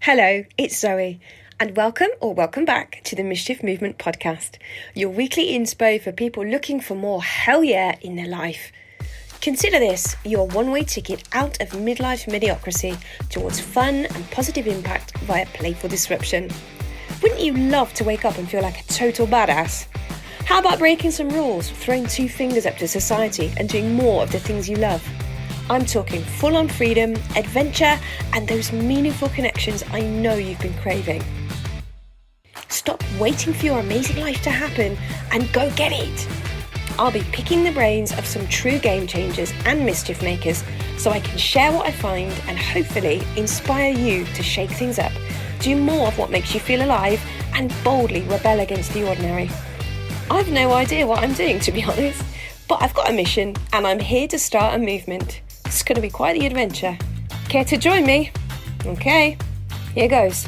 Hello, it's Zoe, and welcome back to the Mischief Movement podcast, your weekly inspo for people looking for more hell yeah in their life. Consider this your one-way ticket out of midlife mediocrity towards fun and positive impact via playful disruption. Wouldn't you love to wake up and feel like a total badass? How about breaking some rules, throwing two fingers up to society and doing more of the things you love? I'm talking full-on freedom, adventure, and those meaningful connections I know you've been craving. Stop waiting for your amazing life to happen and go get it. I'll be picking the brains of some true game changers and mischief makers so I can share what I find and hopefully inspire you to shake things up, do more of what makes you feel alive, and boldly rebel against the ordinary. I've no idea what I'm doing, to be honest, but I've got a mission and I'm here to start a movement. It's going to be quite the adventure. Care to join me? Okay, here goes.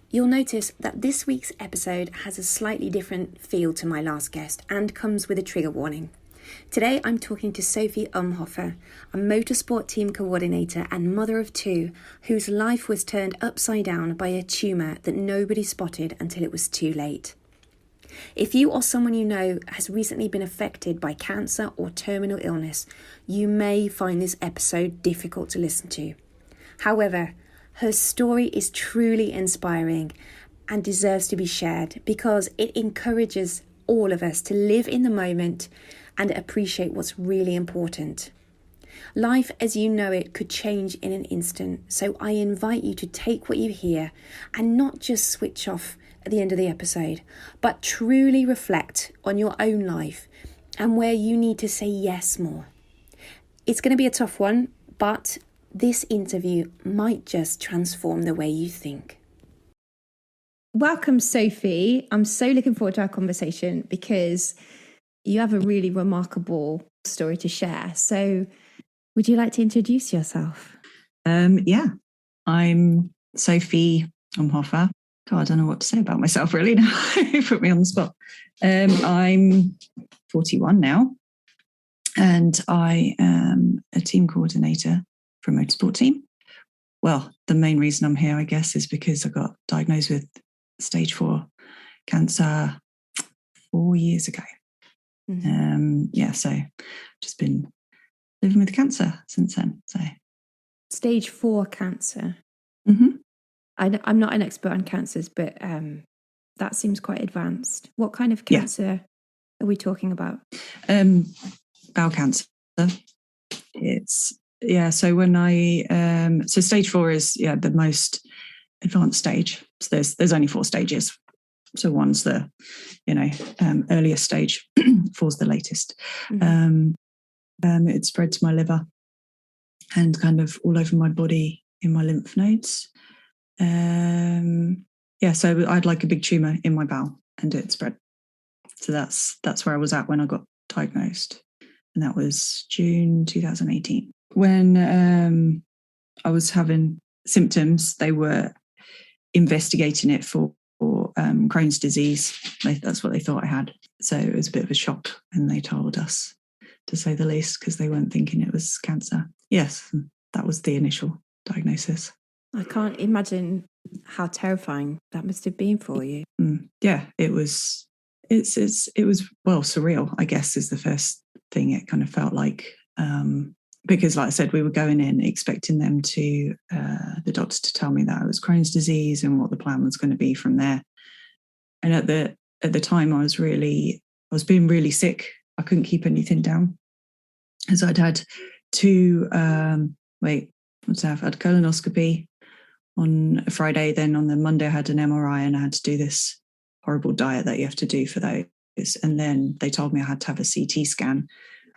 You'll notice that this week's episode has a slightly different feel to my last guest and comes with a trigger warning. Today I'm talking to Sophie Umhofer, a motorsport team coordinator and mother of two whose life was turned upside down by a tumour that nobody spotted until it was too late. If you or someone you know has recently been affected by cancer or terminal illness, you may find this episode difficult to listen to. However, her story is truly inspiring and deserves to be shared because it encourages all of us to live in the moment and appreciate what's really important. Life as you know it could change in an instant, so I invite you to take what you hear and not just switch off at the end of the episode, but truly reflect on your own life and where you need to say yes more. It's going to be a tough one, but this interview might just transform the way you think. Welcome, Sophie. I'm so looking forward to our conversation because you have a really remarkable story to share. So would you like to introduce yourself? Yeah, I'm Sophie Umhofer. God, I don't know what to say about myself really now. You put me on the spot. I'm 41 now, and I am a team coordinator for a motorsport team. Well, the main reason I'm here, I guess, is because I got diagnosed with stage 4 cancer 4 years ago. Mm-hmm. So just been living with cancer since then. So stage 4 cancer. Mm-hmm. I'm not an expert on cancers, but that seems quite advanced. What kind of cancer are we talking about? Bowel cancer. It's so when so stage 4 is the most advanced stage. So there's only 4 stages. So one's the earliest stage, 4's the latest. Mm-hmm. It spread to my liver and kind of all over my body in my lymph nodes. So I had like a big tumour in my bowel and it spread. So that's where I was at when I got diagnosed. And that was June 2018. When I was having symptoms, they were investigating it for Crohn's disease. That's what they thought I had. So it was a bit of a shock when they told us, to say the least, because they weren't thinking it was cancer. Yes, that was the initial diagnosis. I can't imagine how terrifying that must have been for you. Yeah, it was. It was surreal, I guess, is the first thing it kind of felt like. Because, like I said, we were going in expecting them to the doctor to tell me that it was Crohn's disease and what the plan was going to be from there. And at the time, I was being really sick. I couldn't keep anything down, so I'd had I had colonoscopy on a Friday. Then on the Monday, I had an MRI and I had to do this horrible diet that you have to do for those. And then they told me I had to have a CT scan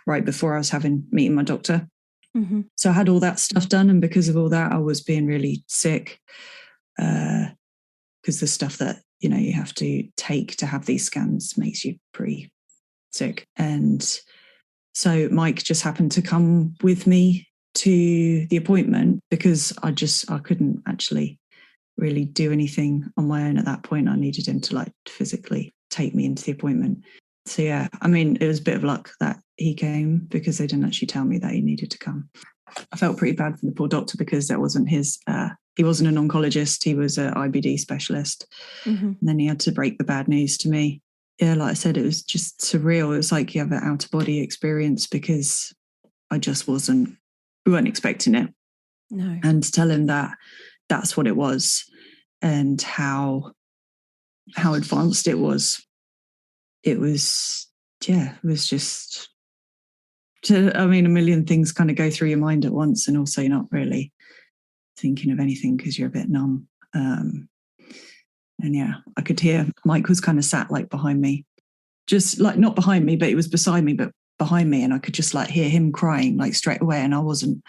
right before I was meeting my doctor. Mm-hmm. So I had all that stuff done. And because of all that, I was being really sick because the stuff that, you have to take to have these scans makes you pretty sick. And so Mike just happened to come with me to the appointment because I couldn't actually really do anything on my own at that point. I needed him to physically take me into the appointment. So it was a bit of luck that he came because they didn't actually tell me that he needed to come. I felt pretty bad for the poor doctor because that wasn't his, he wasn't an oncologist, he was an IBD specialist. Mm-hmm. And then he had to break the bad news to me. Yeah, like I said, it was just surreal. It was like you have an out-of-body experience because we weren't expecting it. No. And to tell him that that's what it was and how advanced it was just, I mean, a million things kind of go through your mind at once, and also you're not really thinking of anything because you're a bit numb. And yeah, I could hear Mike was kind of sat like behind me, just like not behind me, but he was beside me, but behind me. And I could just like hear him crying like straight away. And I wasn't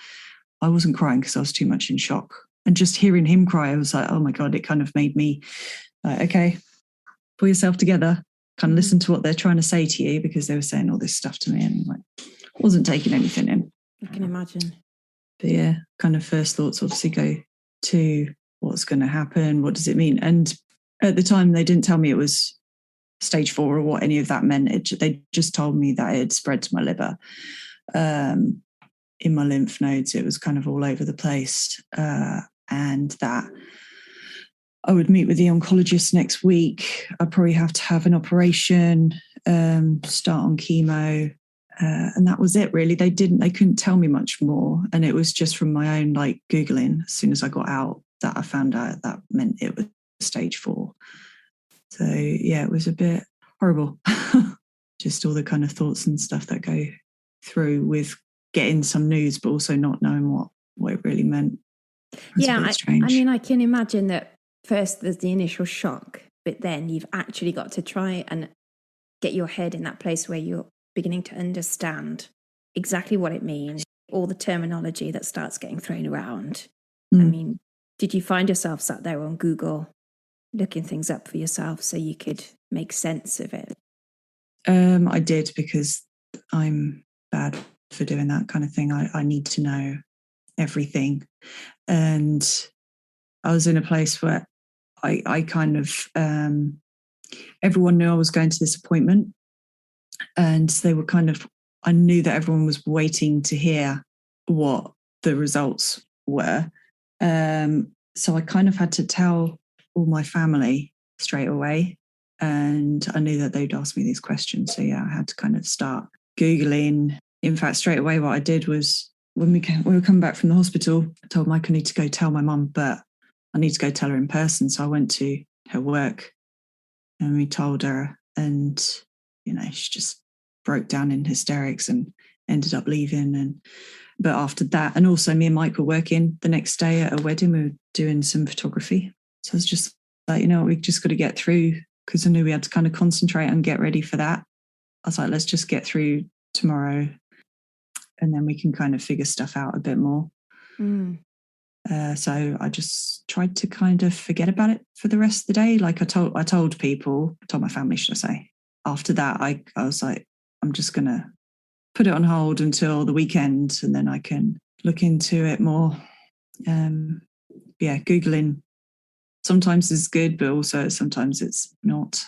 crying because I was too much in shock. And just hearing him cry, I was like, oh my God, it kind of made me like, okay, pull yourself together, kind of listen to what they're trying to say to you, because they were saying all this stuff to me and like wasn't taking anything in. I can imagine. But yeah, kind of first thoughts obviously go to what's going to happen, what does it mean? And at the time they didn't tell me it was stage 4 or what any of that meant. They just told me that it had spread to my liver. In my lymph nodes, it was kind of all over the place, and that I would meet with the oncologist next week. I'd probably have to have an operation, start on chemo, and that was it really. They couldn't tell me much more, and it was just from my own like Googling as soon as I got out that I found out that meant it was stage 4. So yeah, it was a bit horrible. Just all the kind of thoughts and stuff that go through with getting some news, but also not knowing what it really meant. Yeah, I mean, I can imagine that first there's the initial shock, but then you've actually got to try and get your head in that place where you're beginning to understand exactly what it means, all the terminology that starts getting thrown around. I mean, did you find yourself sat there on Google looking things up for yourself so you could make sense of it? I did, because I'm bad for doing that kind of thing. I need to know everything. And I was in a place where I kind of, everyone knew I was going to this appointment, and they were kind of, I knew that everyone was waiting to hear what the results were. So I kind of had to tell all my family straight away, and I knew that they'd ask me these questions. So yeah, I had to kind of start Googling. In fact, straight away what I did was, when we were coming back from the hospital, I told Mike I need to go tell my mum, but I need to go tell her in person. So I went to her work and we told her, and she just broke down in hysterics and ended up leaving. But after that, and also me and Mike were working the next day at a wedding, we were doing some photography. So I was just like, we just got to get through, because I knew we had to kind of concentrate and get ready for that. I was like, let's just get through tomorrow, and then we can kind of figure stuff out a bit more. So I just tried to kind of forget about it for the rest of the day. Like I told my family, should I say. After that, I was like, I'm just going to put it on hold until the weekend, and then I can look into it more. Googling sometimes is good, but also sometimes it's not.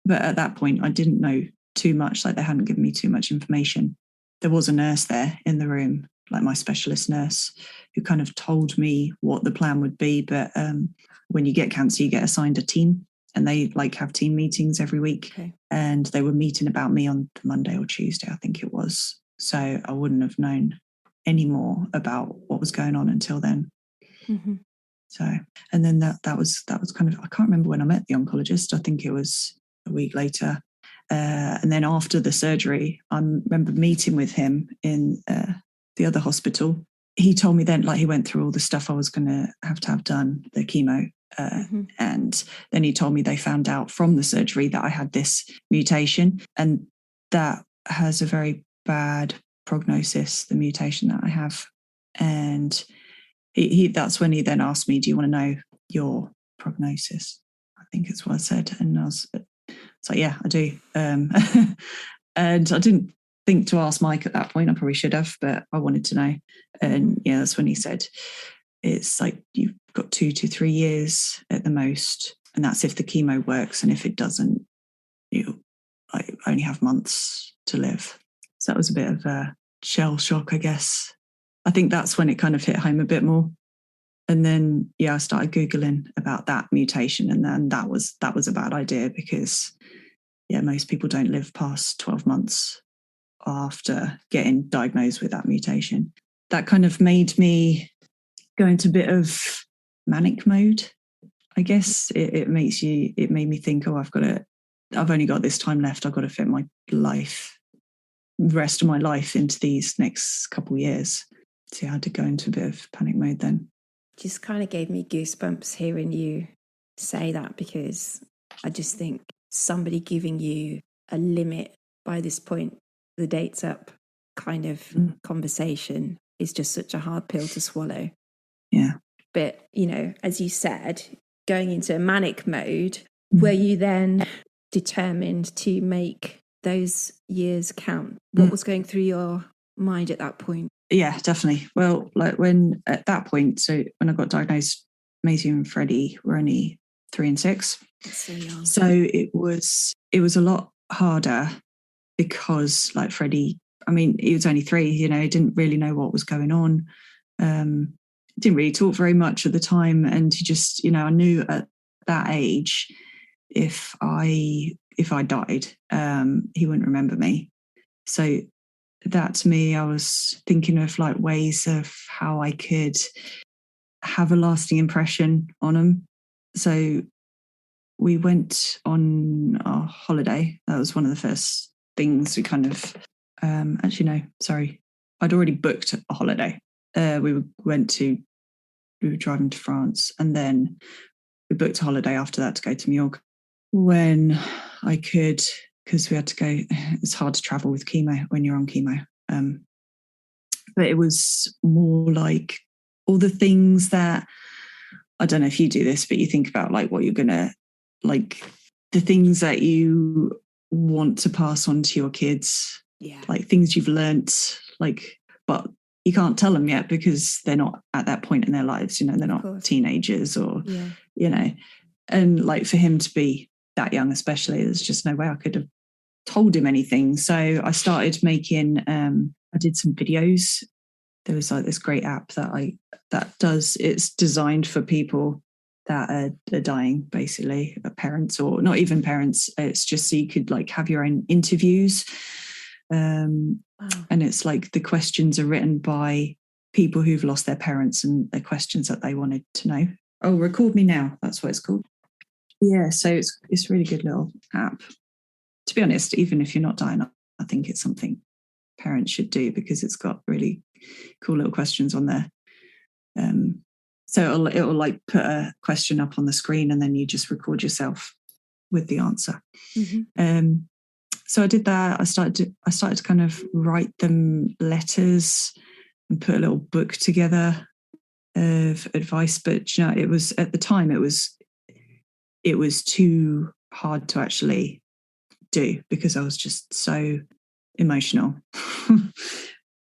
But at that point, I didn't know too much. Like, they hadn't given me too much information. There was a nurse there in the room, like my specialist nurse, who kind of told me what the plan would be. But when you get cancer, you get assigned a team, and they like have team meetings every week. Okay. And they were meeting about me on Monday or Tuesday, I think it was. So I wouldn't have known any more about what was going on until then. Mm-hmm. So, and then that was kind of, I can't remember when I met the oncologist. I think it was a week later. And then after the surgery, I remember meeting with him in the other hospital. He told me then, like, he went through all the stuff I was going to have done, the chemo. And then he told me they found out from the surgery that I had this mutation, and that has a very bad prognosis, the mutation that I have. And he that's when he then asked me, do you want to know your prognosis? I think it's what I said. And I was like, yeah, I do. And I didn't think to ask Mike at that point. I probably should have, but I wanted to know. And yeah, that's when he said, it's like you've got 2 to 3 years at the most, and that's if the chemo works. And if it doesn't, you only have months to live. So that was a bit of a shell shock, I guess. I think that's when it kind of hit home a bit more. And then, I started Googling about that mutation. And then that was a bad idea because, most people don't live past 12 months after getting diagnosed with that mutation. That kind of made me go into a bit of manic mode. I guess it made me think, I've only got this time left. I've got to fit my life, the rest of my life into these next couple of years. So I had to go into a bit of panic mode then. Just kind of gave me goosebumps hearing you say that, because I just think somebody giving you a limit by this point, the date's up kind of conversation is just such a hard pill to swallow. Yeah. But, as you said, going into a manic mode, were you then determined to make those years count? What was going through your mind at that point? Yeah, definitely. Well, like at that point, so when I got diagnosed, Maisie and Freddie were only 3 and 6. So young. So it was a lot harder because like Freddie, I mean, he was only 3, he didn't really know what was going on. Didn't really talk very much at the time. And he just, I knew at that age, if I died, he wouldn't remember me. So that to me, I was thinking of like ways of how I could have a lasting impression on him. So we went on our holiday. That was one of the first things we kind of, I'd already booked a holiday. We were driving to France, and then we booked a holiday after that to go to Mallorca when I could, because we had to go. It's hard to travel with chemo when you're on chemo. But it was more like all the things that, I don't know if you do this, but you think about like what you're going to, like the things that you want to pass on to your kids, like things you've learnt, like, but you can't tell them yet because they're not at that point in their lives, they're not teenagers or, and like for him to be that young, especially, there's just no way I could have told him anything. So I started making, I did some videos. There was like this great app it's designed for people that are dying, basically, parents or not even parents. It's just so you could like have your own interviews. And it's like the questions are written by people who've lost their parents and the questions that they wanted to know. Oh, Record Me Now, that's what it's called. Yeah, so it's a really good little app. To be honest, even if you're not dying, I think it's something parents should do because it's got really cool little questions on there. So it'll like put a question up on the screen and then you just record yourself with the answer. So I did that. I started to kind of write them letters and put a little book together of advice. But it was at the time it was too hard to actually do because I was just so emotional.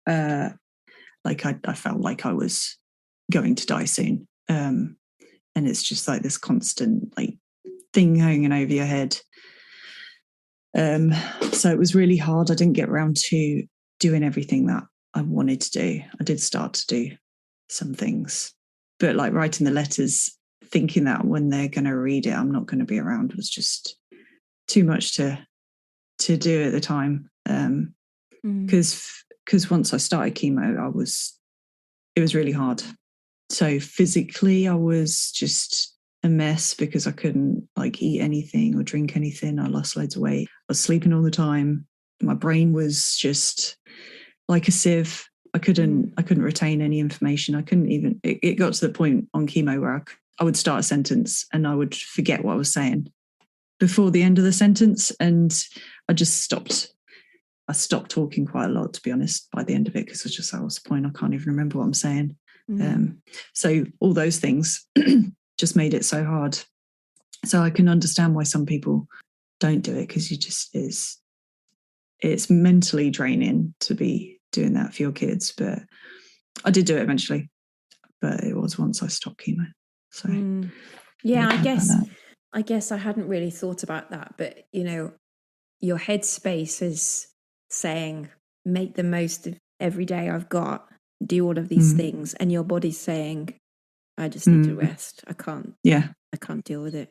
Like I felt like I was going to die soon. And it's just like this constant like thing hanging over your head. So it was really hard. I didn't get around to doing everything that I wanted to do. I did start to do some things, but like writing the letters, thinking that when they're going to read it, I'm not going to be around was just too much to do at the time. Because once I started chemo, it was really hard. So physically, I was just a mess because I couldn't like eat anything or drink anything. I lost loads of weight. I was sleeping all the time. My brain was just like a sieve. I couldn't retain any information. I couldn't even, it got to the point on chemo where I would start a sentence and I would forget what I was saying before the end of the sentence. And I just stopped. I stopped talking quite a lot, to be honest, by the end of it, because I was just like, what's the point? I can't even remember what I'm saying. So all those things just made it so hard. So I can understand why some people don't do it, because it's mentally draining to be doing that for your kids. But I did do it eventually, but it was once I stopped chemo. So yeah, I guess I hadn't really thought about that, but your headspace is saying make the most of every day I've got do all of these things, and your body's saying, I just need to rest. I can't deal with it.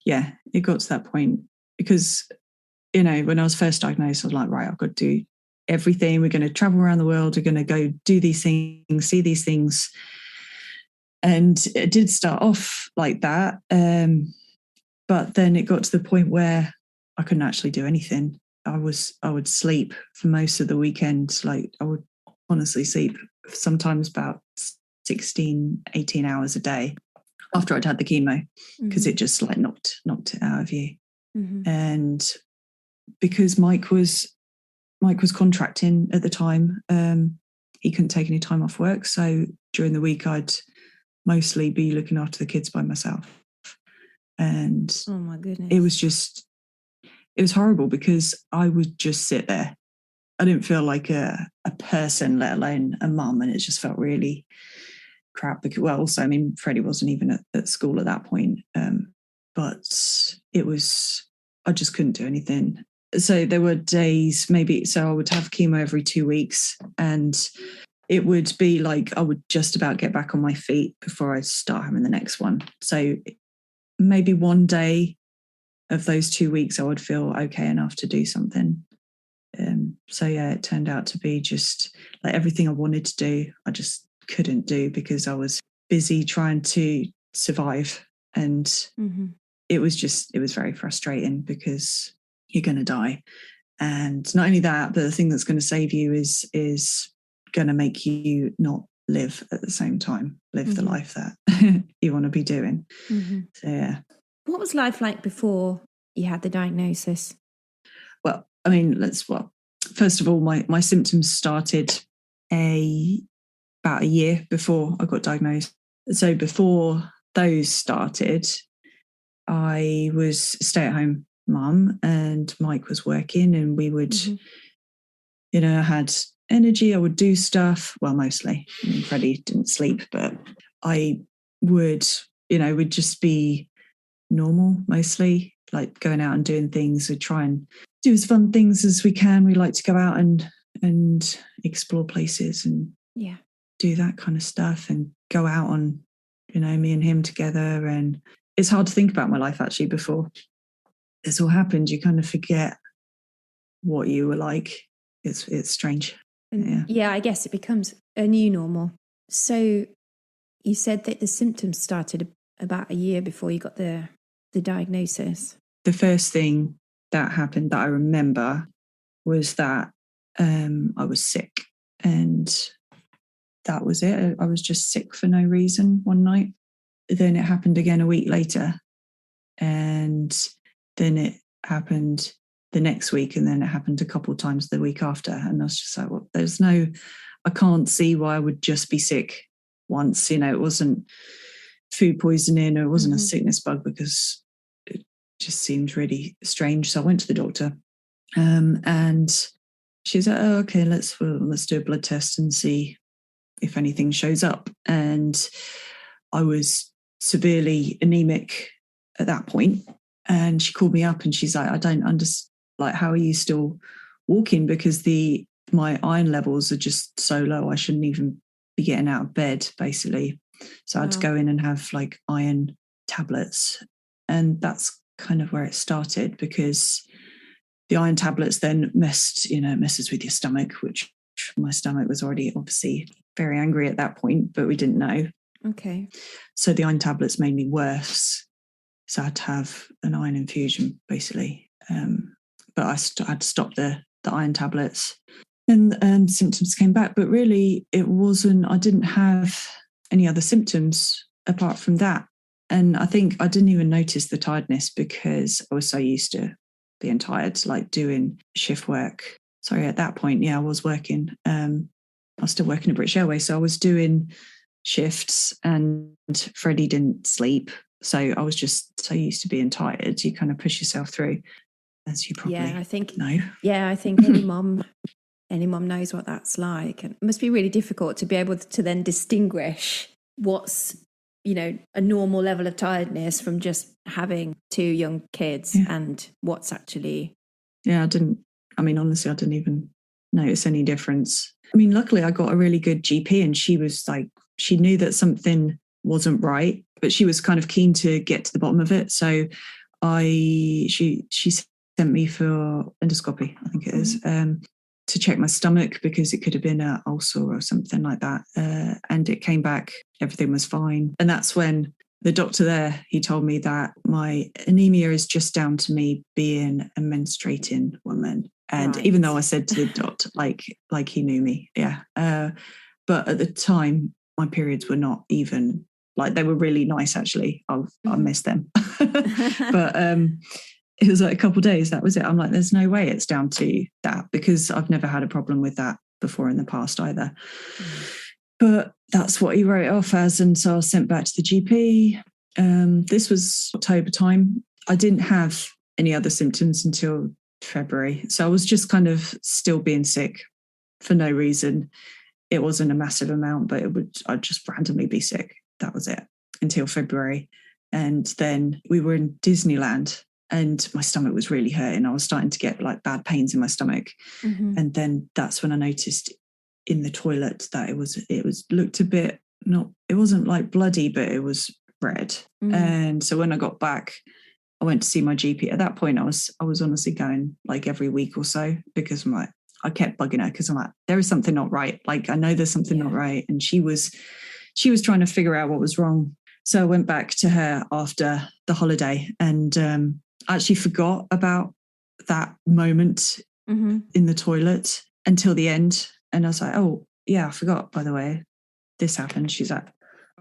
Yeah, it got to that point because, when I was first diagnosed, I was like, right, I've got to do everything. We're going to travel around the world. We're going to go do these things, see these things. And it did start off like that. But then it got to the point where I couldn't actually do anything. I would sleep for most of the weekend. Like I would honestly sleep sometimes about 16, 18 hours a day after I'd had the chemo, because it just like knocked it out of you. And because Mike was contracting at the time, he couldn't take any time off work. So during the week, I'd mostly be looking after the kids by myself. And oh my goodness, it was horrible because I would just sit there. I didn't feel like a person, let alone a mum, and it just felt really crap. Because, well, also, I mean, Freddie wasn't even at school at that point, but I just couldn't do anything. So there were days, so I would have chemo every 2 weeks, and it would be like I would just about get back on my feet before I'd start having the next one. So maybe one day of those 2 weeks I would feel okay enough to do something. So yeah, it turned out to be just like everything I wanted to do, I just couldn't do because I was busy trying to survive. And it was very frustrating because you're going to die. And not only that, but the thing that's going to save you is going to make you not live at the same time, live the life that you want to be doing. So yeah. What was life like before you had the diagnosis? Well, I mean, first of all, my symptoms started about a year before I got diagnosed. So before those started, I was a stay-at-home mum and Mike was working, and we would, I had energy, I would do stuff, well, mostly. I mean, Freddie didn't sleep, but I would, would just be normal mostly, like going out and doing things. We try and do as fun things as we can. We like to go out and explore places and do that kind of stuff and go out on, me and him together. And it's hard to think about my life actually before this all happened. You kind of forget what you were like. It's strange. Yeah, I guess it becomes a new normal. So you said that the symptoms started about a year before you got the diagnosis. The first thing that happened that I remember was that I was sick, and that was it. I was just sick for no reason one night. Then it happened again a week later, and then it happened the next week, and then it happened a couple of times the week after. And I was just like, well, I can't see why I would just be sick once. It wasn't food poisoning, or it wasn't a sickness bug, because it just seemed really strange. So I went to the doctor, and she's like, oh, okay, let's do a blood test and see if anything shows up. And I was severely anemic at that point. And she called me up and she's like, I don't understand, like, how are you still walking? Because my iron levels are just so low, I shouldn't even be getting out of bed, basically. So I had to go in and have like iron tablets. And that's kind of where it started, because the iron tablets then messes with your stomach, which my stomach was already obviously very angry at that point, but we didn't know. Okay. So the iron tablets made me worse. So I had to have an iron infusion, basically. But I had to stop the iron tablets, and symptoms came back. But really, I didn't have any other symptoms apart from that. And I think I didn't even notice the tiredness because I was so used to being tired, like doing shift work. Sorry, at that point, I was working. I was still working at British Airways, so I was doing shifts, and Freddie didn't sleep. So I was just so used to being tired. You kind of push yourself through, as you probably know. I think any mum knows what that's like. And it must be really difficult to be able to then distinguish what's, a normal level of tiredness from just having 2 young kids and what's actually. Yeah, honestly, I didn't even notice any difference. I mean, luckily I got a really good GP, and she was like, she knew that something wasn't right, but she was kind of keen to get to the bottom of it. So she sent me for endoscopy, I think it is, to check my stomach, because it could have been an ulcer or something like that. And it came back, everything was fine. And that's when the doctor there, he told me that my anemia is just down to me being a menstruating woman. And even though I said to the doctor, like he knew me, but at the time, my periods were not even, like, they were really nice, actually. I missed them. But it was like a couple of days, that was it. I'm like, there's no way it's down to that, because I've never had a problem with that before in the past either. But that's what he wrote it off as. And so I was sent back to the GP. This was October time. I didn't have any other symptoms until February. So I was just kind of still being sick for no reason. It wasn't a massive amount, but I'd just randomly be sick. That was it until February. And then we were in Disneyland, and my stomach was really hurting. I was starting to get like bad pains in my stomach. And then that's when I noticed in the toilet that it was looked a bit, it wasn't like bloody, but it was red. And so when I got back, I went to see my GP. At that point, I was honestly going like every week or so, because I'm like, I kept bugging her, because I'm like, there is something not right. Like, I know there's something not right. And she was trying to figure out what was wrong. So I went back to her after the holiday, and I actually forgot about that moment in the toilet until the end. And I was like, oh, yeah, I forgot, by the way, this happened. She's like,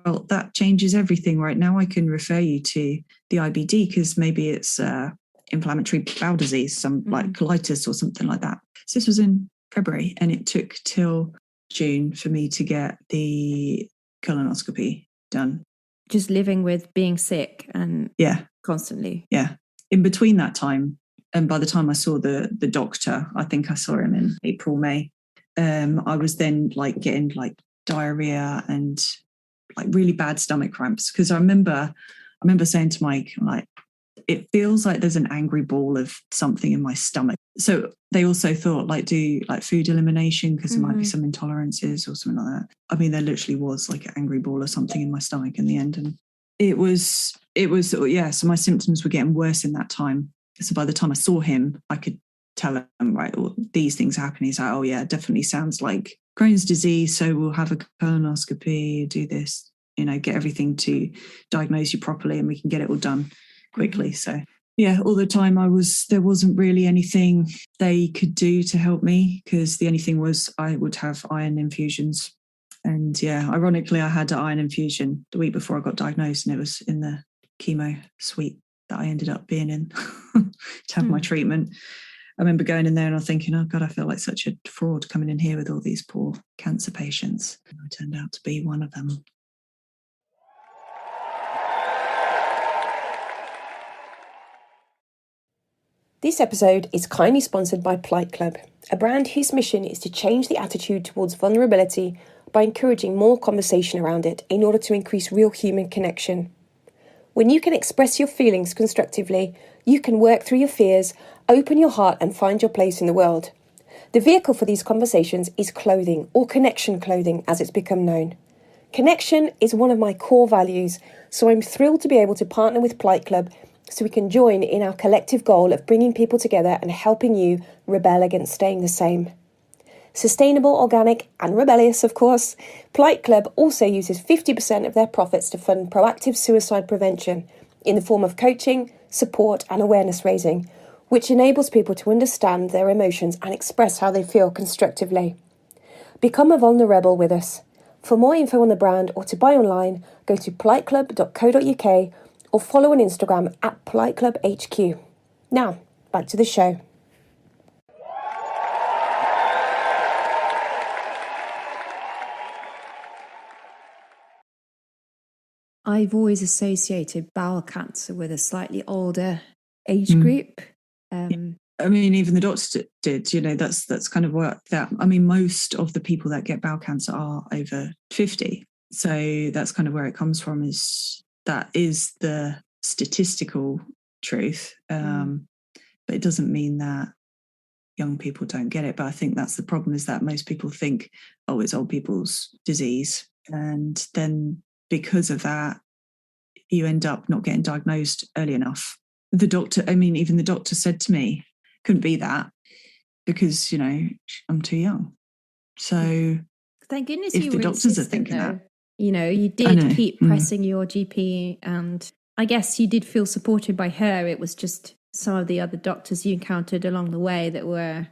well, that changes everything right now. I can refer you to the IBD, because maybe it's inflammatory bowel disease, some like colitis or something like that. So this was in February, and it took till June for me to get the colonoscopy done. Just living with being sick and constantly. Yeah. In between that time, and by the time I saw the doctor, I think I saw him in April, May, I was then like getting like diarrhea and like really bad stomach cramps. Because I remember saying to Mike, like, it feels like there's an angry ball of something in my stomach. So they also thought, like, do like food elimination, because there might be some intolerances or something like that. I mean, there literally was like an angry ball or something in my stomach in the end. And it was, so my symptoms were getting worse in that time. So by the time I saw him, I could tell him, right, well, these things happen. He's like, oh yeah, it definitely sounds like Crohn's disease. So we'll have a colonoscopy, do this, get everything to diagnose you properly, and we can get it all done quickly. So yeah, all the time there wasn't really anything they could do to help me, because the only thing was I would have iron infusions. And yeah, ironically, I had an iron infusion the week before I got diagnosed, and it was in the chemo suite that I ended up being in to have my treatment. I remember going in there and I was thinking, oh God, I feel like such a fraud coming in here with all these poor cancer patients. And I turned out to be one of them. This episode is kindly sponsored by Plight Club, a brand whose mission is to change the attitude towards vulnerability by encouraging more conversation around it in order to increase real human connection. When you can express your feelings constructively, you can work through your fears, open your heart, and find your place in the world. The vehicle for these conversations is clothing, or connection clothing as it's become known. Connection is one of my core values, so I'm thrilled to be able to partner with Plight Club so we can join in our collective goal of bringing people together and helping you rebel against staying the same. Sustainable, organic and rebellious, of course, Plight Club also uses 50% of their profits to fund proactive suicide prevention in the form of coaching, support and awareness raising, which enables people to understand their emotions and express how they feel constructively. Become a vulnerable with us. For more info on the brand or to buy online, go to plightclub.co.uk or follow on Instagram at plightclubhq. Now, back to the show. I've always associated bowel cancer with a slightly older age group. I mean, even the doctor did, that's kind of what most of the people that get bowel cancer are over 50. So that's kind of where it comes from, that is the statistical truth. But it doesn't mean that young people don't get it. But I think that's the problem, is that most people think, oh, it's old people's disease. And then because of that, you end up not getting diagnosed early enough. Even the doctor said to me, couldn't be that, because, I'm too young. So thank goodness if you the were doctors are insistent, thinking though. that. You did keep pressing your GP, and I guess you did feel supported by her. It was just some of the other doctors you encountered along the way that were,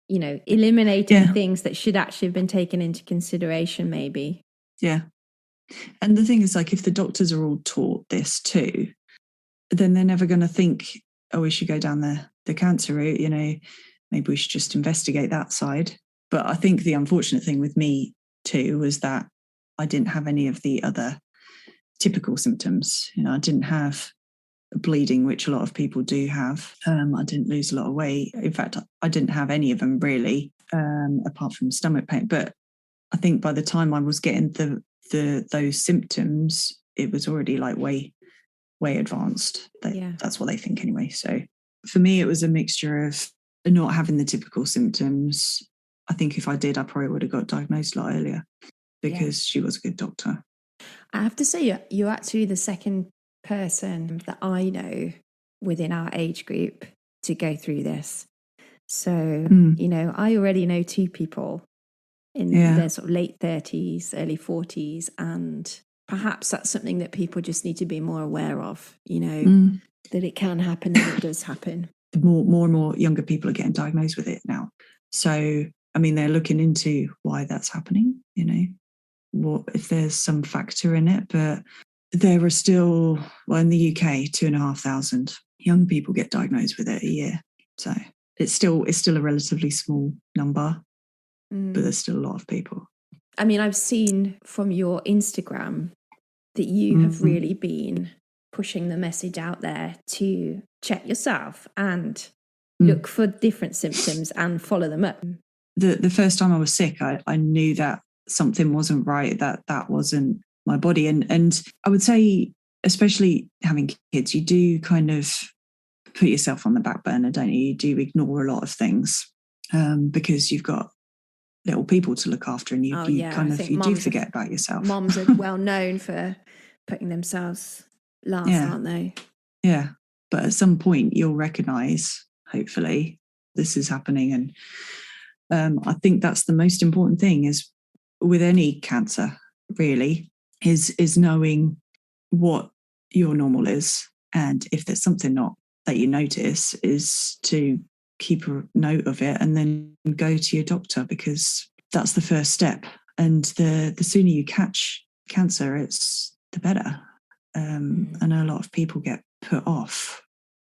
eliminating things that should actually have been taken into consideration, maybe. Yeah. And the thing is, like, if the doctors are all taught this too, then they're never going to think, oh, we should go down the cancer route, maybe we should just investigate that side. But I think the unfortunate thing with me too was that I didn't have any of the other typical symptoms. I didn't have bleeding, which a lot of people do have. I didn't lose a lot of weight. In fact, I didn't have any of them really, apart from stomach pain. But I think by the time I was getting those symptoms, it was already like way advanced. That's what they think anyway. So for me, it was a mixture of not having the typical symptoms. I think if I did, I probably would have got diagnosed a lot earlier, because she was a good doctor. I have to say, you're actually the second person that I know within our age group to go through this. So, I already know 2 people in their sort of late 30s, early 40s, and perhaps that's something that people just need to be more aware of, that it can happen and it does happen. More and more younger people are getting diagnosed with it now. So, they're looking into why that's happening, what if there's some factor in it. But there are still, in the UK, 2,500 young people get diagnosed with it a year. So it's still a relatively small number, but there's still a lot of people. I've seen from your Instagram that you have really been pushing the message out there to check yourself and look for different symptoms and follow them up. The first time I was sick, I knew that something wasn't right, that wasn't my body. And I would say, especially having kids, you do kind of put yourself on the back burner, don't you? You do ignore a lot of things because you've got little people to look after, and you do forget about yourself. Moms are well known for putting themselves last, aren't they? Yeah. But at some point you'll recognise, hopefully, this is happening. And I think that's the most important thing, is with any cancer, really, is knowing what your normal is. And if there's something not that you notice, is to keep a note of it and then go to your doctor, because that's the first step. And the sooner you catch cancer, it's the better. I know a lot of people get put off,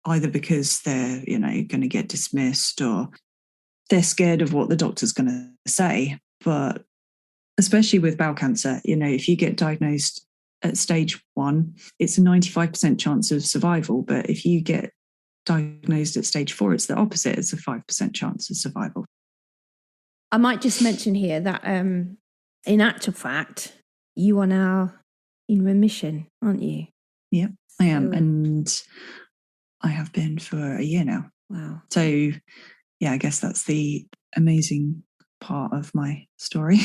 either because they're, going to get dismissed, or they're scared of what the doctor's going to say. But especially with bowel cancer, if you get diagnosed at stage 1, it's a 95% chance of survival. But if you get diagnosed at stage 4, it's the opposite. It's a 5% chance of survival. I might just mention here that in actual fact, you are now in remission, aren't you? Yeah, I am. And I have been for a year now. Wow. So, yeah, I guess that's the amazing part of my story.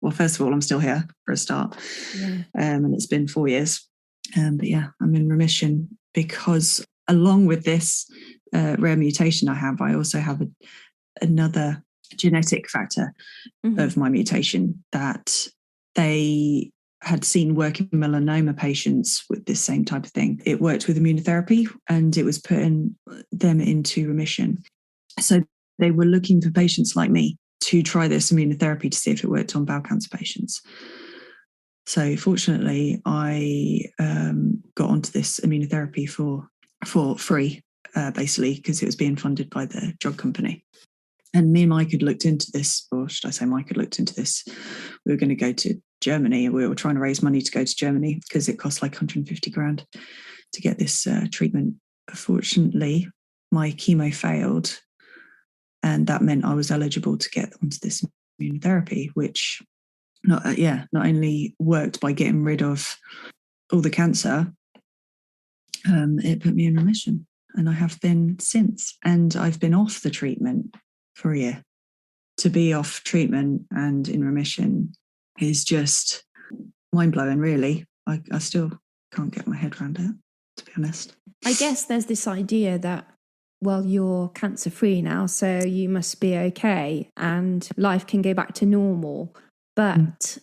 Well, first of all, I'm still here for a start. Yeah. And it's been 4 years. But yeah, I'm in remission because along with this rare mutation I have, I also have another genetic factor of my mutation that they had seen work in melanoma patients with this same type of thing. It worked with immunotherapy and it was putting them into remission. So they were looking for patients like me to try this immunotherapy to see if it worked on bowel cancer patients. So fortunately, I got onto this immunotherapy for free, basically, because it was being funded by the drug company. And me and Mike had looked into this, or should I say Mike had looked into this. We were going to go to Germany. We were trying to raise money to go to Germany because it cost like 150 grand to get this treatment. Fortunately, my chemo failed. And that meant I was eligible to get onto this immunotherapy, which not only worked by getting rid of all the cancer, it put me in remission. and I have been since. And I've been off the treatment for a year. To be off treatment and in remission is just mind-blowing, really. I still can't get my head around it, to be honest. I guess there's this idea that, well, you're cancer-free now, so you must be okay and life can go back to normal. But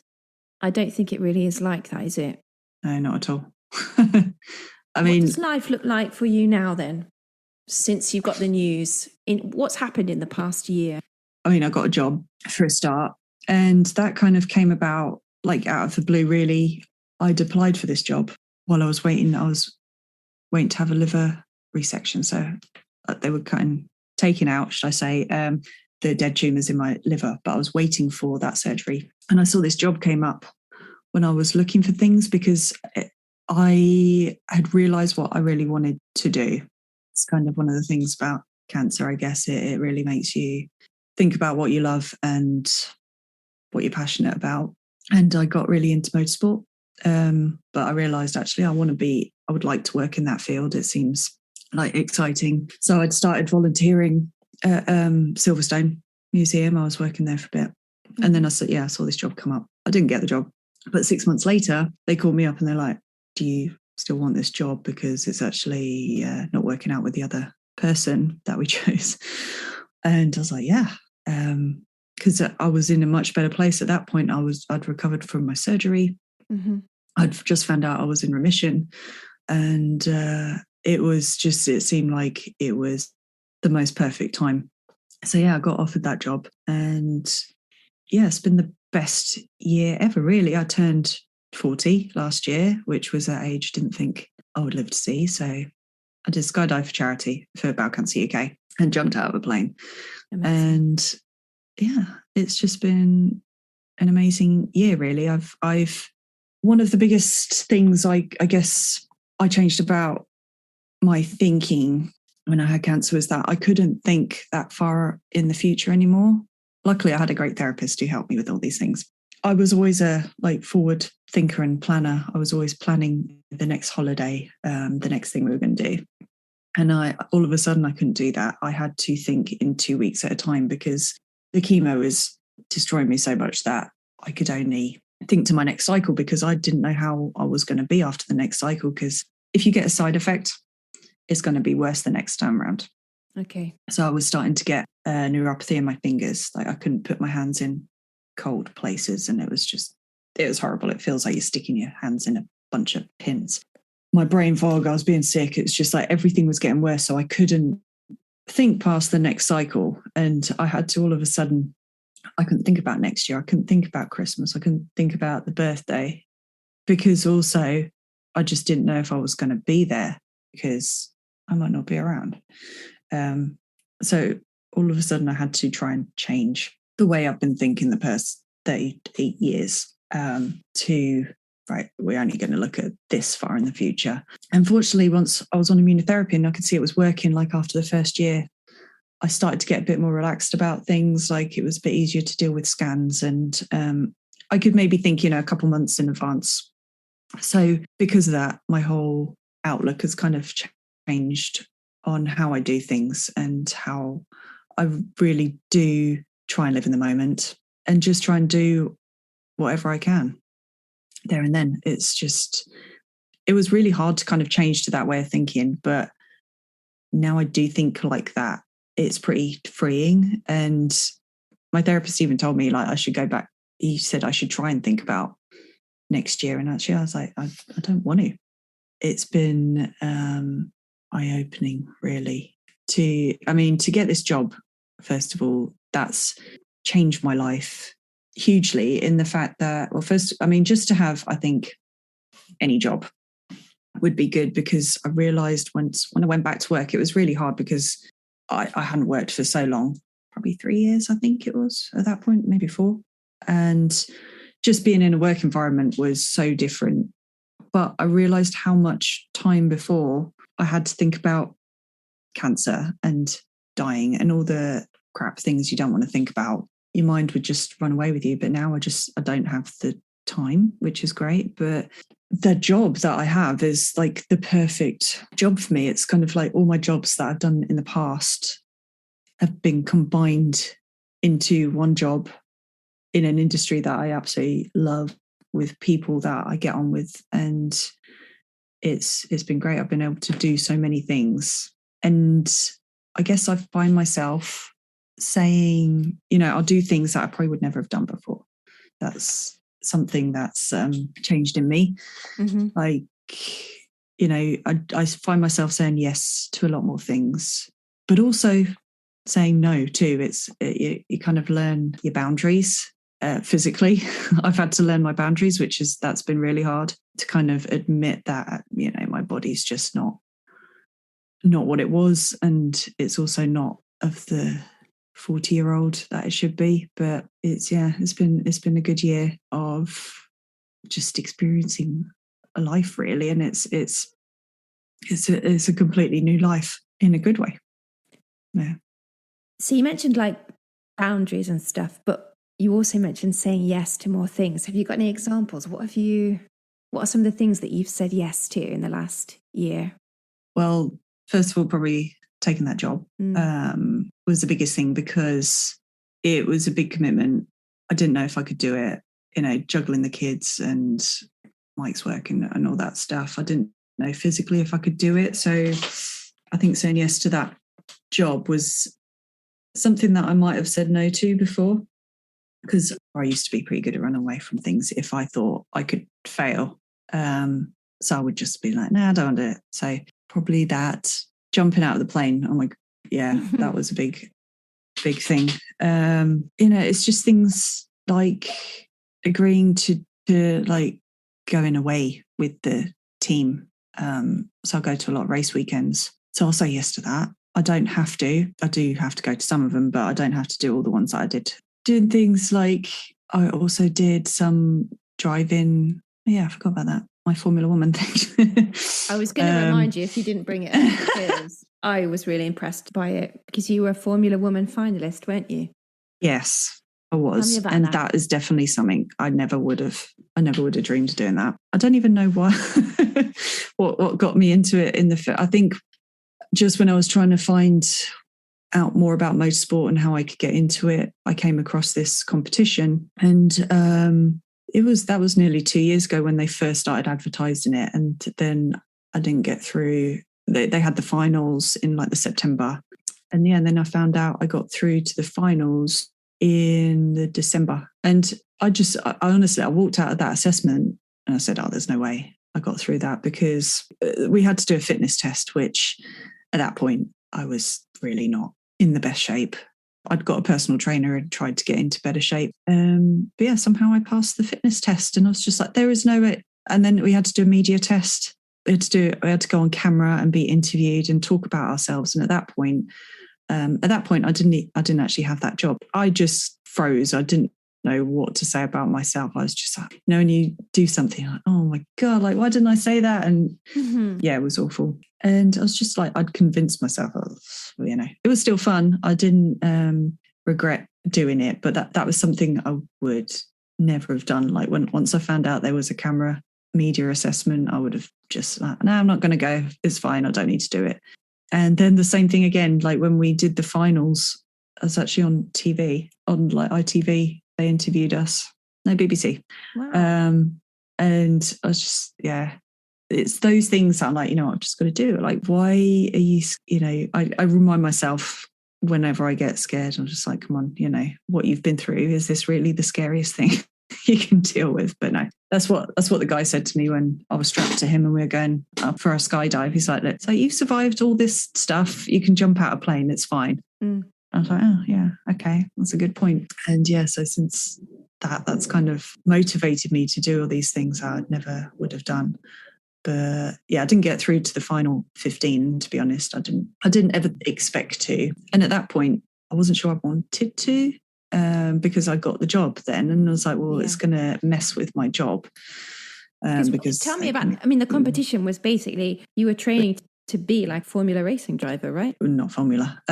I don't think it really is like that, is it? No, not at all. What does life look like for you now then, since you've got the news? What's happened in the past year? I got a job for a start, and that kind of came about like out of the blue, really. I'd applied for this job while I was waiting. I was waiting to have a liver resection. So they were taking out, should I say, the dead tumours in my liver, but I was waiting for that surgery. And I saw this job came up when I was looking for things, because I had realised what I really wanted to do. It's kind of one of the things about cancer, I guess. It really makes you think about what you love and what you're passionate about. And I got really into motorsport. But I realised actually I would like to work in that field. It seems like exciting. So I'd started volunteering at Silverstone Museum. I was working there for a bit. And then I saw this job come up. I didn't get the job. But 6 months later, they called me up and they're like, do you still want this job? Because it's actually not working out with the other person that we chose. And I was like, yeah. Because I was in a much better place at that point. I'd recovered from my surgery. Mm-hmm. I'd just found out I was in remission. And it seemed like it was the most perfect time. So yeah, I got offered that job. And yeah, it's been the best year ever, really. I turned 40 last year, which was at age I didn't think I would live to see. So I did skydive for charity for Bowel Cancer UK and jumped out of a plane. Amazing. And yeah, it's just been an amazing year, really. I've one of the biggest things I guess I changed about my thinking when I had cancer was that I couldn't think that far in the future anymore. Luckily, I had a great therapist who helped me with all these things. I was always a forward thinker and planner. I was always planning the next holiday, the next thing we were going to do. And all of a sudden, I couldn't do that. I had to think in 2 weeks at a time because the chemo was destroying me so much that I could only think to my next cycle, because I didn't know how I was going to be after the next cycle. Because if you get a side effect, it's going to be worse the next time around. Okay. So I was starting to get neuropathy in my fingers. Like I couldn't put my hands in cold places, and it was horrible. It feels like you're sticking your hands in a bunch of pins. My brain fog, I was being sick. It's just like everything was getting worse. So I couldn't think past the next cycle. And I had to all of a sudden, I couldn't think about next year. I couldn't think about Christmas. I couldn't think about the birthday, because also I just didn't know if I was going to be there, because I might not be around. So all of a sudden I had to try and change the way I've been thinking the past 38 years to, right, we're only going to look at this far in the future. Unfortunately, once I was on immunotherapy and I could see it was working, like after the first year, I started to get a bit more relaxed about things. Like it was a bit easier to deal with scans, and I could maybe think, a couple months in advance. So because of that, my whole outlook has kind of changed on how I do things and how I really do try and live in the moment and just try and do whatever I can there and then. It was really hard to kind of change to that way of thinking, but now I do think like that. It's pretty freeing. And my therapist even told me, like, I should go back. He said I should try and think about next year. And actually I was like, I don't want to. It's been eye-opening, really, to get this job. First of all, that's changed my life hugely in the fact that, well, first, just to have, I think, any job would be good, because I realised when I went back to work, it was really hard because I hadn't worked for so long, probably 3 years, I think it was at that point, maybe 4. And just being in a work environment was so different. But I realised how much time before I had to think about cancer and dying and all the crap things you don't want to think about. Your mind would just run away with you. But now I don't have the time, which is great. But the job that I have is like the perfect job for me. It's kind of like all my jobs that I've done in the past have been combined into one job in an industry that I absolutely love, with people that I get on with. And it's been great. I've been able to do so many things. And I guess I find myself saying, I'll do things that I probably would never have done before. That's something that's changed in me. Mm-hmm. Like, I find myself saying yes to a lot more things, but also saying no too. You kind of learn your boundaries. Physically, I've had to learn my boundaries, that's been really hard to kind of admit that, my body's just not what it was. And it's also not of the 40-year-old that it should be. But it's been a good year of just experiencing a life, really. And it's a completely new life in a good way. Yeah. So you mentioned like boundaries and stuff, but you also mentioned saying yes to more things. Have you got any examples? What are some of the things that you've said yes to in the last year? Well, first of all, probably taking that job was the biggest thing, because it was a big commitment. I didn't know if I could do it, juggling the kids and Mike's work and all that stuff. I didn't know physically if I could do it. So I think saying yes to that job was something that I might have said no to before, because I used to be pretty good at running away from things if I thought I could fail. So I would just be like, I don't want to do it. So probably that. Jumping out of the plane, oh my, yeah, that was a big thing. It's just things like agreeing to like going away with the team. So I go to a lot of race weekends. So I'll say yes to that. I don't have to. I do have to go to some of them, but I don't have to do all the ones that I did. Doing things like, I also did some driving. Yeah, I forgot about that. My Formula Woman thing. I was going to remind you if you didn't bring it up, because I was really impressed by it, because you were a Formula Woman finalist, weren't you? Yes, I was. And that is definitely something I never would have dreamed of doing that. I don't even know why, what got me into it I think just when I was trying to find out more about motorsport and how I could get into it, I came across this competition, and that was nearly 2 years ago when they first started advertising it. And then I didn't get through. They had the finals in like the September, and then I found out I got through to the finals in the December. And I honestly walked out of that assessment and I said, there's no way I got through that, because we had to do a fitness test, which at that point I was really not in the best shape. I'd got a personal trainer and tried to get into better shape. But yeah, somehow I passed the fitness test, and I was just like, there is no way. And then we had to do a media test. We had to go on camera and be interviewed and talk about ourselves. And at that point, I didn't actually have that job. I just froze. I didn't know what to say about myself. I was just like, when you do something like, oh my God, like, why didn't I say that? And yeah, it was awful. And I was just like, I'd convinced myself, it was still fun. I didn't regret doing it, but that was something I would never have done. Like once I found out there was a camera media assessment, I would have just like, no, I'm not going to go. It's fine. I don't need to do it. And then the same thing again, like when we did the finals, I was actually on TV, on like ITV. They interviewed us. No, BBC. Wow. And I was just, it's those things that I'm like, I've just got to do it. Like, why are you, I remind myself whenever I get scared, I'm just like, come on, what you've been through, is this really the scariest thing you can deal with? But no, that's what the guy said to me when I was strapped to him and we were going up for a skydive. He's like, so you've survived all this stuff. You can jump out a plane. It's fine. I was like, oh yeah, okay, that's a good point. And yeah, so since that's kind of motivated me to do all these things I never would have done. But yeah, I didn't get through to the final 15, to be honest. I didn't ever expect to. And at that point, I wasn't sure I wanted to, because I got the job then. And I was like, well, it's going to mess with my job. Because tell me about, the competition was basically, you were training to be like Formula racing driver, right? Not Formula.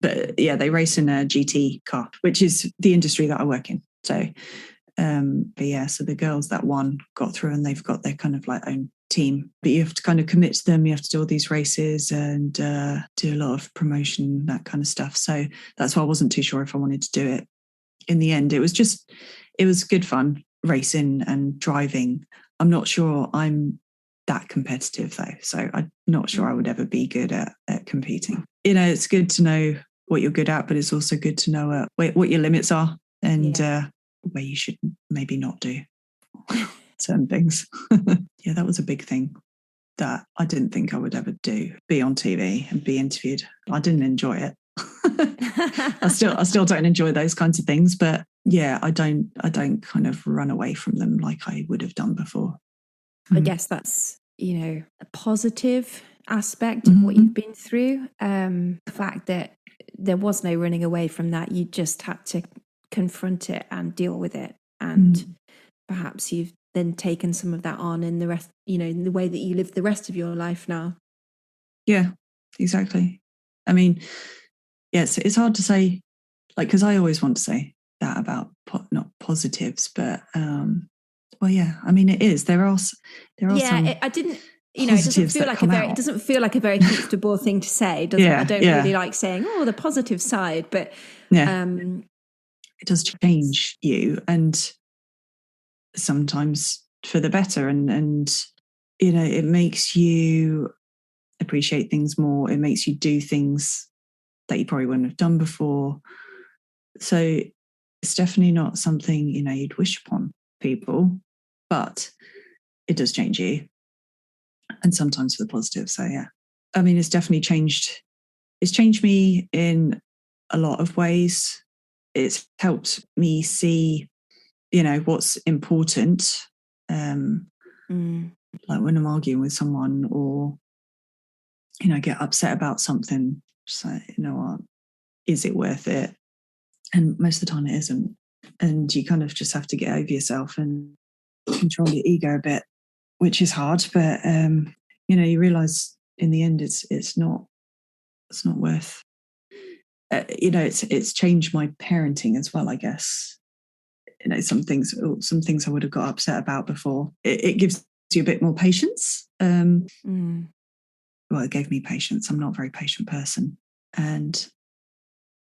But yeah, they race in a GT car, which is the industry that I work in. So But yeah, so the girls that won got through, and they've got their kind of like own team, but you have to kind of commit to them. You have to do all these races and do a lot of promotion, that kind of stuff. So that's why I wasn't too sure if I wanted to do it. In the end, it was good fun racing and driving. I'm not sure I'm that competitive though, so I'm not sure I would ever be good at competing. It's good to know what you're good at, but it's also good to know what your limits are and where you should maybe not do certain things. Yeah, that was a big thing that I didn't think I would ever do, be on TV and be interviewed. I didn't enjoy it. I still don't enjoy those kinds of things, but yeah, I don't kind of run away from them like I would have done before. I guess that's, a positive aspect of what you've been through. The fact that there was no running away from that. You just had to confront it and deal with it. And perhaps you've then taken some of that on in the rest, in the way that you live the rest of your life now. Yeah, exactly. I mean, yes, it's hard to say, like, because I always want to say that about not positives, but well, yeah, I mean, it is. There are some. I didn't. It doesn't feel like it doesn't feel like a very comfortable thing to say, does it? I don't really like saying, the positive side, but it does change you, and sometimes for the better, and it makes you appreciate things more. It makes you do things that you probably wouldn't have done before. So it's definitely not something you'd wish upon people, but it does change you, and sometimes for the positive. So yeah, I mean, it's definitely changed. It's changed me in a lot of ways. It's helped me see, what's important. Like when I'm arguing with someone, or get upset about something, just like, what, is it worth it? And most of the time it isn't. And you kind of just have to get over yourself and control your ego a bit, which is hard. But you realise in the end it's not worth. It's changed my parenting as well, I guess. Some things I would have got upset about before. It gives you a bit more patience. Well, it gave me patience. I'm not a very patient person, and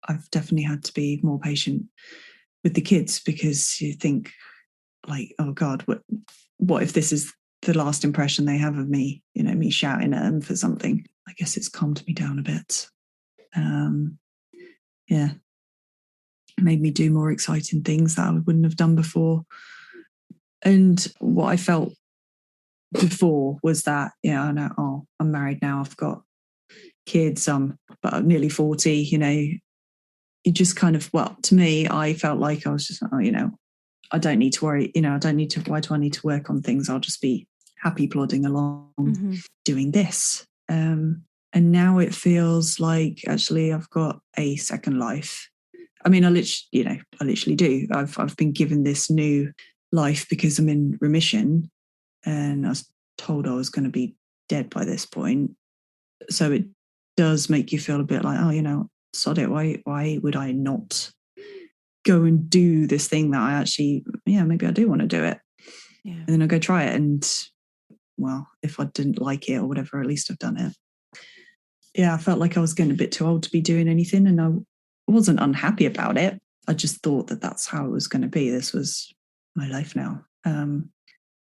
I've definitely had to be more patient with the kids, because you think, like, oh God, what if this is the last impression they have of me? Me shouting at them for something. I guess it's calmed me down a bit. Made me do more exciting things that I wouldn't have done before. And what I felt before was that, I know, I'm married now, I've got kids, but I'm nearly 40, you just kind of, to me, I felt like I was just, I don't need to worry, why do I need to work on things? I'll just be happy plodding along doing this. And now it feels like actually I've got a second life. I mean, I literally do. I've been given this new life because I'm in remission, and I was told I was going to be dead by this point. So it does make you feel a bit like, sod it. Why would I not go and do this thing that I actually, maybe I do want to do it. Yeah. And then I go try it, and well, if I didn't like it or whatever, at least I've done it. Yeah, I felt like I was getting a bit too old to be doing anything, and I wasn't unhappy about it. I just thought that that's how it was going to be. This was my life now.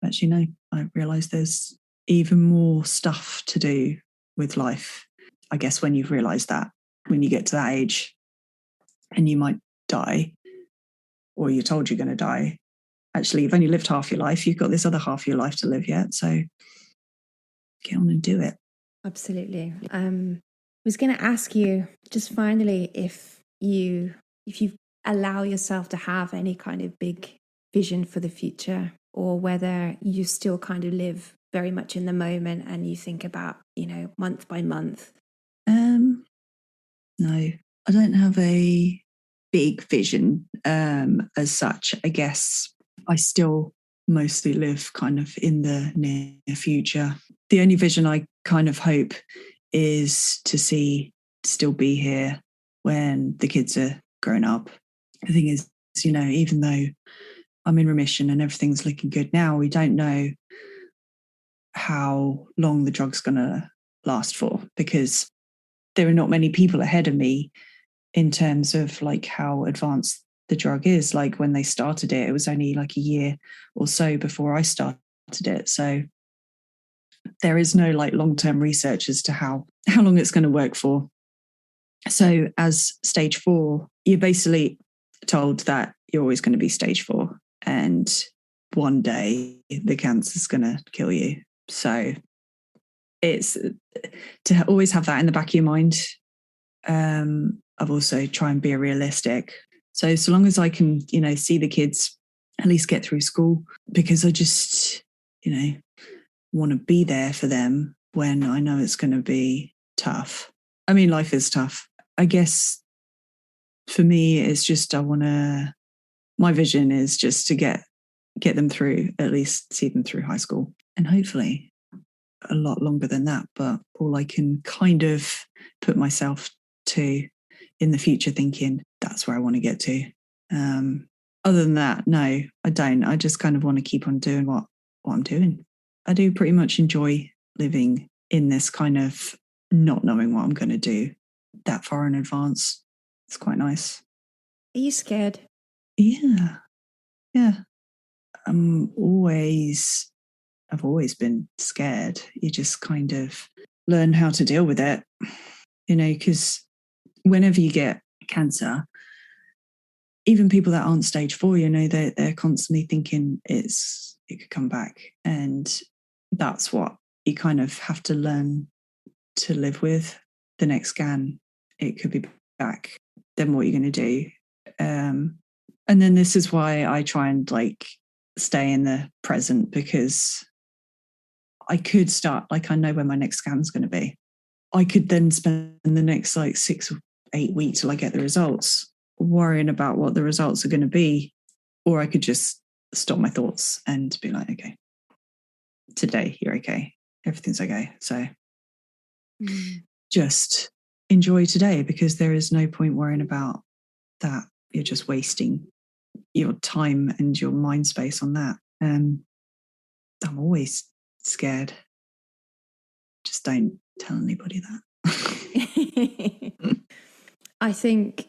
Actually, no, I realised there's even more stuff to do with life. I guess when you've realised that, when you get to that age and you might die, or you're told you're going to die, actually, you've only lived half your life. You've got this other half of your life to live yet. So get on and do it. Absolutely. I was going to ask you just finally if you allow yourself to have any kind of big vision for the future, or whether you still kind of live very much in the moment and you think about, month by month. No, I don't have a big vision as such. I guess I still mostly live kind of in the near future. The only vision I kind of hope is to still be here when the kids are grown up. The thing is, even though I'm in remission and everything's looking good now. We don't know how long the drug's going to last for, because there are not many people ahead of me in terms of like how advanced the drug is. Like when they started it, it was only like a year or so before I started it. So there is no like long-term research as to how long it's going to work for. So as stage 4, you're basically told that you're always going to be stage 4, and one day the cancer's going to kill you. So it's to always have that in the back of your mind. I've also try and be realistic. So long as I can, see the kids at least get through school, because I just, want to be there for them when I know it's going to be tough. I mean, life is tough. I guess for me, it's just my vision is just to get them through, at least see them through high school, and hopefully a lot longer than that. But all I can kind of put myself to in the future, thinking that's where I want to get to. Other than that, no, I don't. I just kind of want to keep on doing what I'm doing. I do pretty much enjoy living in this kind of not knowing what I'm going to do that far in advance. It's quite nice. Are you scared? Yeah. I've always been scared. You just kind of learn how to deal with it, because whenever you get cancer, even people that aren't stage 4, they're constantly thinking it could come back. And that's what you kind of have to learn to live with. The next scan, it could be back. Then what are you going to do? And then this is why I try and like stay in the present, because I could start, like I know when my next scan's going to be. I could then spend the next like 6 or 8 weeks till I get the results worrying about what the results are going to be. Or I could just stop my thoughts and be like, okay, today you're okay. Everything's okay. So just enjoy today, because there is no point worrying about that. You're just wasting your time and your mind space on that. I'm always scared. Just don't tell anybody that. I think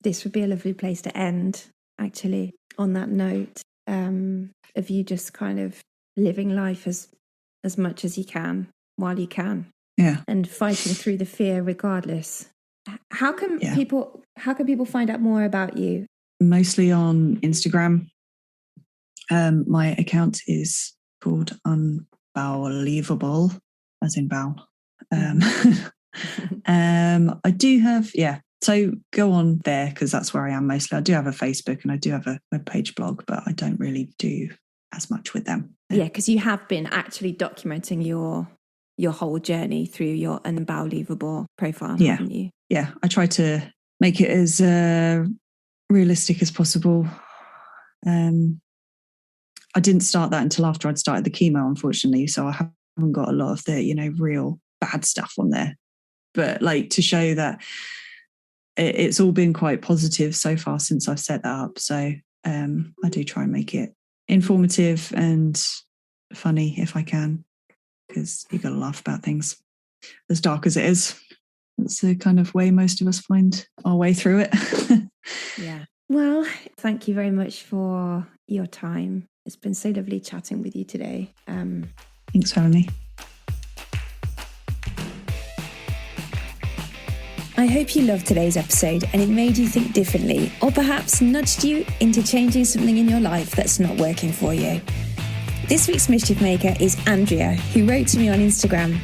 this would be a lovely place to end, actually, on that note of you just kind of living life as much as you can while you can. Yeah. And fighting through the fear regardless. How can people find out more about you? Mostly on Instagram. My account is called UnBOWELievable, as in bowel. I do have, so go on there, because that's where I am mostly. I do have a Facebook and I do have a webpage blog, but I don't really do as much with them. Yeah, because you have been actually documenting your whole journey through your UnBOWELievable profile, haven't you? Yeah, I try to make it as realistic as possible. I didn't start that until after I'd started the chemo, unfortunately, so I haven't got a lot of the, real bad stuff on there. But like to show that it's all been quite positive so far since I've set that up. So I do try and make it informative and funny if I can, because you've got to laugh about things, as dark as it is. That's the kind of way most of us find our way through it. Yeah. Well, thank you very much for your time. It's been so lovely chatting with you today. Thanks for having me. I hope you loved today's episode and it made you think differently, or perhaps nudged you into changing something in your life that's not working for you. This week's Mischief Maker is Andrea, who wrote to me on Instagram.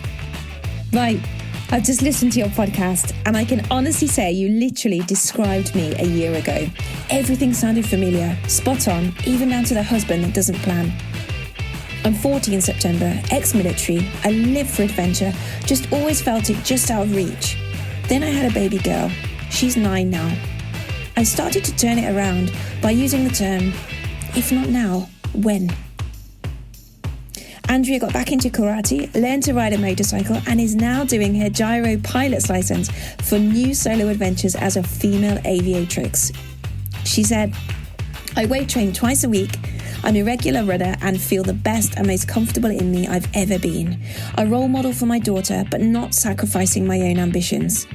Right, I've just listened to your podcast and I can honestly say you literally described me a year ago. Everything sounded familiar, spot on, even down to the husband that doesn't plan. I'm 40 in September, ex-military, I live for adventure, just always felt it just out of reach. Then I had a baby girl. She's 9 now. I started to turn it around by using the term, if not now, when? Andrea got back into karate, learned to ride a motorcycle, and is now doing her gyro pilot's license for new solo adventures as a female aviatrix. She said, I weight train twice a week. I'm a regular runner and feel the best and most comfortable in me I've ever been. A role model for my daughter, but not sacrificing my own ambitions.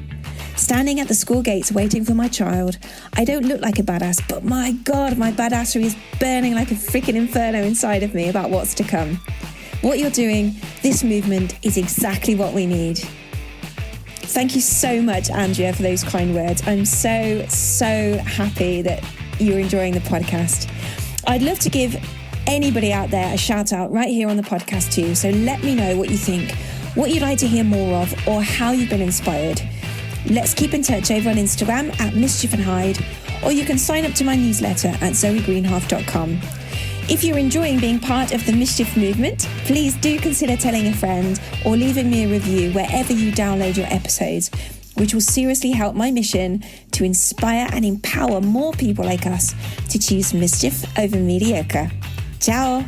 Standing at the school gates waiting for my child, I don't look like a badass, but my God, my badassery is burning like a freaking inferno inside of me about what's to come. What you're doing, this movement, is exactly what we need. Thank you so much, Andrea, for those kind words. I'm so happy that you're enjoying the podcast. I'd love to give anybody out there a shout out right here on the podcast too. So let me know what you think, what you'd like to hear more of, or how you've been inspired. Let's keep in touch over on Instagram at Mischief and Hide, or you can sign up to my newsletter at zoegreenhalf.com. If you're enjoying being part of the Mischief movement, please do consider telling a friend or leaving me a review wherever you download your episodes, which will seriously help my mission to inspire and empower more people like us to choose mischief over mediocre. Ciao!